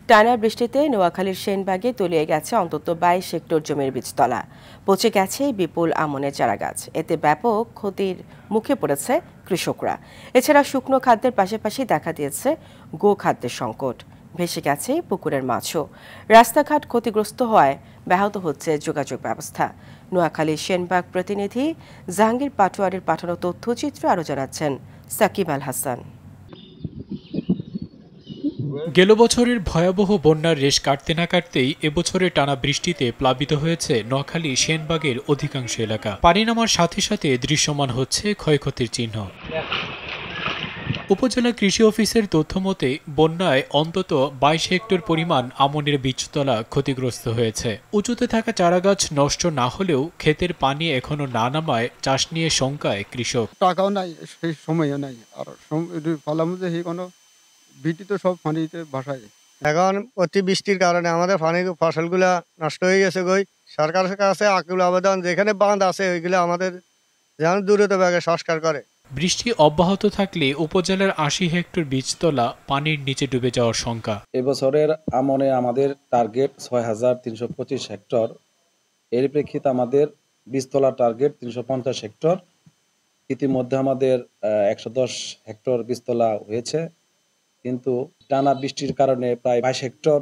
টানা বৃষ্টিতে নোয়াখালীর সেনবাগে তলিয়ে গেছে অন্তত 22 হেক্টর জমির বীজতলা। পচে গেছে বিপুল আমনের চারাগাছ। এতে ব্যাপক ক্ষতির মুখে পড়েছে কৃষকরা। এছাড়া শুকনো খাদ্যের পাশাপাশি দেখা দিয়েছে গোখাদ্যের সংকট। ভেসে গেছে পুকুরের মাছও। রাস্তাঘাট ক্ষতিগ্রস্ত হওয়ায় ব্যাহত হচ্ছে যোগাযোগ ব্যবস্থা। নোয়াখালীর সেনবাগ প্রতিনিধি জাহাঙ্গীর পাটোয়ারির পাঠানো তথ্যচিত্র আরও জানাচ্ছেন সাকিব আল হাসান। গেল বছরের ভয়াবহ বন্যার রেশ কাটতে না কাটতেই এবছরের টানা বৃষ্টিতে প্লাবিত হয়েছে নোয়াখালী সেনবাগের অধিকাংশ এলাকা। পানি নামার সাথে সাথে দৃশ্যমান হচ্ছে ক্ষয়ক্ষতির চিহ্ন। উপজেলা কৃষি অফিসের তথ্যমতে বন্যায় অন্তত 22 হেক্টর পরিমাণ আমনের বীজতলা ক্ষতিগ্রস্ত হয়েছে। উঁচুতে থাকা চারাগাছ নষ্ট না হলেও ক্ষেতের পানি এখনো না নামায় চাষ নিয়ে শঙ্কায় কৃষক। টাকাও নাই, সেই সময়ও নাই, আর ফলাম যে কোনো ভিটি তো সব পানিতে ভাসায়। এখন অতিবৃষ্টির কারণে আমাদের ফসলগুলা নষ্ট হয়ে গেছে। সরকারের কাছে আকুল আবেদন, যেখানে বাঁধ আছে ওইগুলো আমাদের যেন দ্রুতভাবে সংস্কার করে। বৃষ্টি অব্যাহত থাকলে উপজেলার 80 হেক্টর বীজতলা পানির নিচে ডুবে যাওয়ার শঙ্কা। এবছরের আমনে আমাদের টার্গেট 6325 হেক্টর। এর প্রেক্ষিতে আমাদের বীজতলা টার্গেট 350 হেক্টর। ইতিমধ্যে আমাদের 110 হেক্টর বীজতলা হয়েছে, কিন্তু টানা বৃষ্টির কারণে প্রায় 22 হেক্টর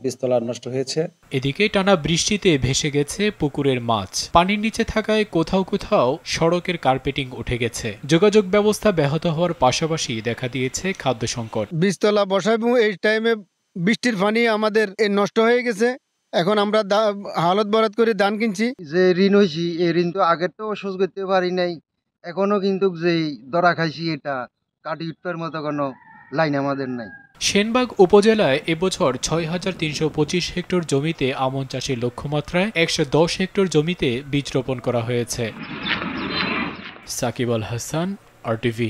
বীজতলা নষ্ট হয়েছে। এদিকে টানা বৃষ্টিতে ভেসে গেছে পুকুরের মাছ। পানির নিচে থাকায় কোথাও কোথাও সড়কের কার্পেটিং উঠে গেছে। যোগাযোগ ব্যবস্থা ব্যাহত হওয়ার পাশাপাশি দেখা দিয়েছে খাদ্য সংকট। বীজতলা বসাবো, এই টাইমে বৃষ্টির পানি আমাদের নষ্ট হয়ে গেছে। এখন আমরা হালত বরাদ করে ধান কিনছি। যে ঋণ হয়েছি, এই ঋণ তো আগের তো শোধ করতে পারি নাই, এখনো কিন্তু যে দরা খাইছি এটা কাটি উঠবার মতো কোনো লাইন আমাদের নাই। সেনবাগ উপজেলায় এবছর 6325 হেক্টর জমিতে আমন চাষের লক্ষ্যমাত্রায় 110 হেক্টর জমিতে বীজ রোপণ করা হয়েছে। সাকিব আল হাসান, RTV।